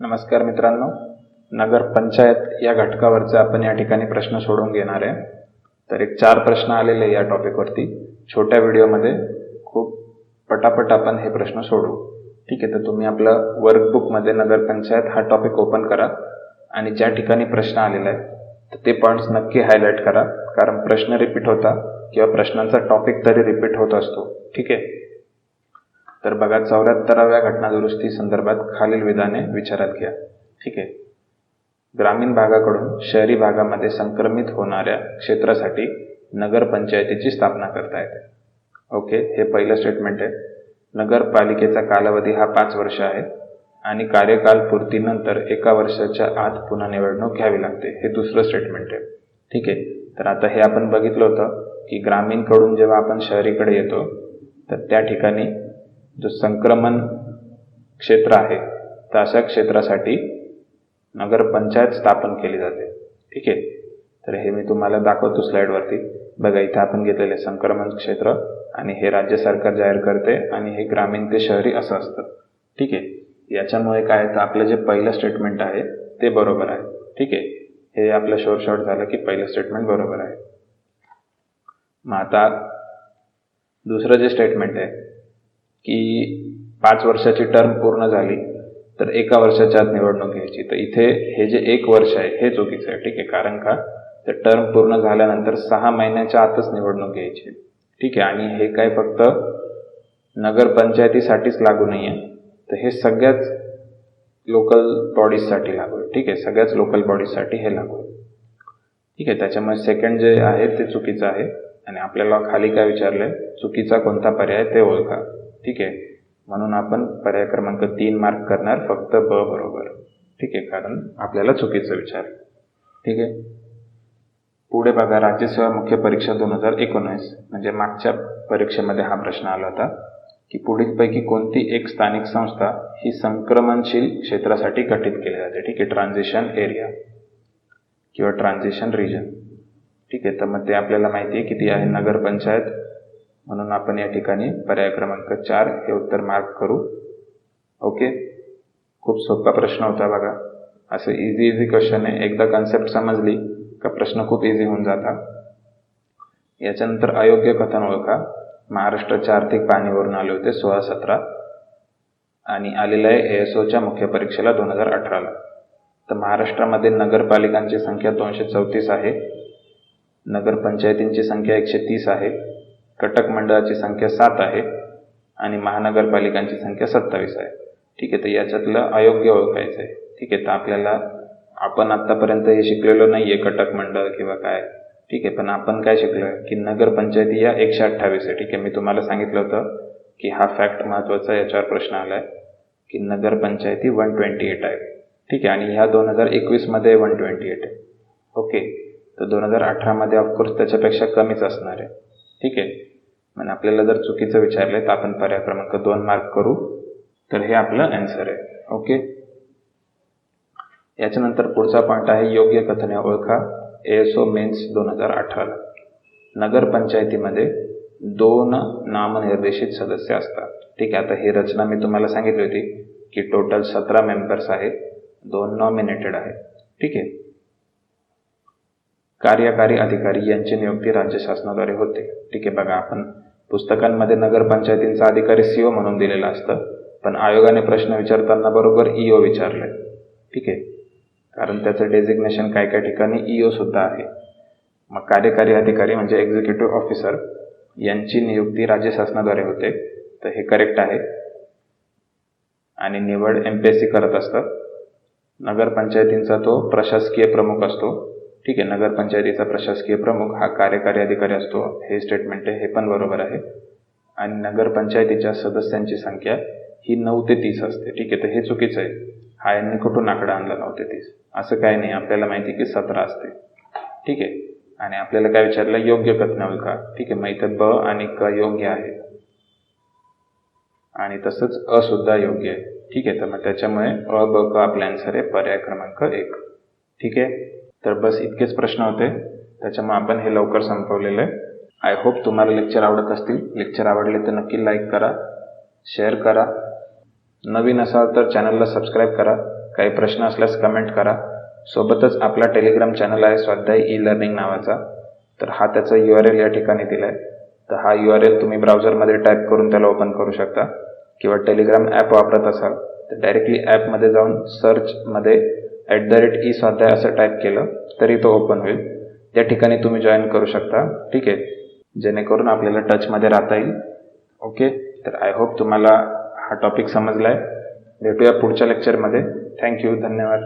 नमस्कार मित्रांनो, नगर पंचायत या घटकावरचे आपण या ठिकाणी प्रश्न सोडवून घेणार आहे. तर एक 4 प्रश्न आलेले या टॉपिकवरती. छोट्या व्हिडिओमध्ये खूप पटापट आपण हे प्रश्न सोडवू. ठीक आहे, तर तुम्ही आपलं वर्कबुकमध्ये नगर पंचायत हा टॉपिक ओपन करा आणि ज्या ठिकाणी प्रश्न आलेला आहे तर ते पॉईंट्स नक्की हायलाईट करा, कारण प्रश्न रिपीट होता किंवा प्रश्नांचा टॉपिक तरी रिपीट होत असतो. ठीक आहे, तर बघा, 74व्या घटना दुरुस्ती संदर्भात खालील विधाने विचारात घ्या. ठीक आहे, ग्रामीण भागाकडून शहरी भागामध्ये संक्रमित होणाऱ्या क्षेत्रासाठी नगरपंचायतीची स्थापना करता येते. ओके, हे पहिलं स्टेटमेंट आहे. नगरपालिकेचा कालावधी हा 5 वर्ष आहे आणि कार्यकाल पूर्तीनंतर 1 वर्षाच्या आत पुन्हा निवडणूक घ्यावी लागते. हे दुसरं स्टेटमेंट आहे. ठीक आहे, तर आता हे आपण बघितलं होतं की ग्रामीणकडून जेव्हा आपण शहरीकडे येतो तर त्या ठिकाणी जो संक्रमण क्षेत्र आहे तर अशा क्षेत्रासाठी नगरपंचायत स्थापन केली जाते. ठीक आहे, तर हे मी तुम्हाला दाखवतो स्लाईडवरती. बघा, इथे आपण घेतलेले संक्रमण क्षेत्र आणि हे राज्य सरकार जाहीर करते आणि हे ग्रामीण ते शहरी असं असतं. ठीक आहे, याच्यामुळे काय तर आपलं जे पहिलं स्टेटमेंट आहे ते बरोबर आहे. ठीक आहे, हे आपलं शॉर्ट झालं की पहिलं स्टेटमेंट बरोबर आहे. मग आता दुसरं जे स्टेटमेंट आहे की 5 वर्षाची टर्म पूर्ण झाली तर 1 वर्षाच्या आत निवडणूक घ्यायची. तर इथे हे जे 1 वर्ष आहे हे चुकीचं आहे. ठीक आहे, कारण का तर टर्म पूर्ण झाल्यानंतर 6 महिन्याच्या आतच निवडणूक घ्यायची. ठीक आहे, आणि हे काय फक्त नगरपंचायतीसाठीच लागू नाही आहे, तर हे सगळ्याच लोकल बॉडीजसाठी लागू आहे. ठीक आहे, सगळ्याच लोकल बॉडीजसाठी हे लागू आहे. ठीक आहे, त्याच्यामुळे सेकंड जे आहे ते चुकीचं आहे आणि आपल्याला खाली काय विचारलंय, चुकीचा कोणता पर्याय ते ओळखा. ठीक आहे, म्हणून आपण पर्याय क्रमांक 3 मार्क करणार, फक्त ब बरोबर. ठीक आहे, कारण आपल्याला चुकीचं विचार. ठीक आहे, पुढे बघा, राज्यसेवा मुख्य परीक्षा 2019 म्हणजे मागच्या परीक्षेमध्ये हा प्रश्न आला होता की पुढीलपैकी कोणती एक स्थानिक संस्था ही संक्रमणशील क्षेत्रासाठी गठीत केली जाते. ठीक आहे, ट्रान्झिशन एरिया किंवा ट्रान्झिशन रिजन. ठीक आहे, तर मग ते आपल्याला माहिती आहे की ती आहे नगरपंचायत, म्हणून आपण या ठिकाणी पर्याय क्रमांक 4 हे उत्तर मार्क करू. ओके, खूप सोपा प्रश्न होता बघा. असं इझी क्वेश्चन आहे. एकदा कन्सेप्ट समजली का प्रश्न खूप इझी होऊन जातात. याच्यानंतर अयोग्य कथन ओळखा. महाराष्ट्राच्या आर्थिक पाहणीवरून आले होते 16-17 आणि आलेलं आहे ASOच्या मुख्य परीक्षेला 2018ला. तर महाराष्ट्रामध्ये नगरपालिकांची संख्या 234 आहे, नगरपंचायतींची संख्या 130 आहे, कटक मंडळाची संख्या 7 आहे आणि महानगरपालिकांची संख्या 27 आहे. ठीक आहे, तर याच्यातलं अयोग्य ओळखायचं आहे. ठीक आहे, तर आपण आत्तापर्यंत हे शिकलेलो नाही आहे कटक मंडळ किंवा काय. ठीक आहे, पण आपण काय शिकलो की नगरपंचायती या 128 आहे. ठीक आहे, मी तुम्हाला सांगितलं होतं की हा फॅक्ट महत्त्वाचा, याच्यावर प्रश्न आला आहे की नगरपंचायती 128 आहे. ठीक आहे, आणि ह्या 2021मध्ये 128 आहे. ओके, तर 2018मध्ये ऑफकोर्स त्याच्यापेक्षा कमीच असणार आहे. ठीक आहे, म्हणजे आपल्याला जर चुकीचं विचारलं तर आपण पर्याय क्रमांक 2 मार्क करू. तर हे आपलं आन्सर आहे. ओके, याच्यानंतर पुढचा पॉईंट आहे योग्य कथने ओळखा. ASO मेन्स 2018ला नगरपंचायतीमध्ये 2 नामनिर्देशित सदस्य असतात. ठीक आहे, आता ही रचना मी तुम्हाला सांगितली होती की टोटल 17 मेंबर्स आहेत, 2 नॉमिनेटेड आहेत. ठीक आहे, कार्यकारी अधिकारी यांची नियुक्ती राज्य शासनाद्वारे होते. ठीक आहे, बघा, आपण पुस्तकांमध्ये नगरपंचायतींचा अधिकारी CO म्हणून दिलेला असतं, पण आयोगाने प्रश्न विचारताना बरोबर EO विचारले. ठीक आहे, कारण त्याचं डेझिग्नेशन काय ठिकाणी EO सुद्धा आहे. मग कार्यकारी अधिकारी म्हणजे एक्झिक्युटिव्ह ऑफिसर यांची नियुक्ती राज्य शासनाद्वारे होते, तर हे करेक्ट आहे. आणि निवड MPSC करत असतात. नगरपंचायतींचा तो प्रशासकीय प्रमुख असतो. ठीक आहे, नगरपंचायतीचा प्रशासकीय प्रमुख हा कार्यकारी अधिकारी असतो. हे स्टेटमेंट आहे, हे पण बरोबर आहे. आणि नगरपंचायतीच्या सदस्यांची संख्या ही 9 ते 30 असते. ठीक आहे, तर हे चुकीचं आहे. हा यांनी कुठून आकडा आणला 9 ते 30? असं काय नाही, आपल्याला माहिती की 17 असते. ठीक आहे, आणि आपल्याला काय विचारलं, योग्य कथन ओळखा. ठीक आहे, मग इथं ब आणि क योग्य आहे आणि तसंच अ सुद्धा योग्य आहे. ठीक आहे, तर मग त्याच्यामुळे अ ब क आपला आन्सर आहे पर्याय क्रमांक 1. ठीक आहे, तर बस इतकेच प्रश्न होते, त्याच्यामुळे आपण हे लवकर संपवलेलं आहे. आय होप तुम्हाला लेक्चर आवडत असतील. लेक्चर आवडले तर नक्की लाईक करा, शेअर करा. नवीन असाल तर चॅनलला सबस्क्राईब करा. काही प्रश्न असल्यास कमेंट करा. सोबतच आपला टेलिग्राम चॅनल आहे स्वाध्याय ई-लर्निंग नावाचा, तर हा त्याचा URL या ठिकाणी दिला आहे. तर हा URL तुम्ही ब्राउझरमध्ये टाईप करून त्याला ओपन करू शकता, किंवा टेलिग्राम ॲप वापरत असाल तर डायरेक्टली ॲपमध्ये जाऊन सर्चमध्ये @eSwadhyay असं टाईप केलं तरी तो ओपन होईल. त्या ठिकाणी तुम्ही जॉईन करू शकता. ठीक आहे, जेणेकरून आपल्याला टचमध्ये राहता येईल. ओके, तर आय होप तुम्हाला हा टॉपिक समजला आहे. भेटूया पुढच्या लेक्चरमध्ये. थँक्यू, धन्यवाद.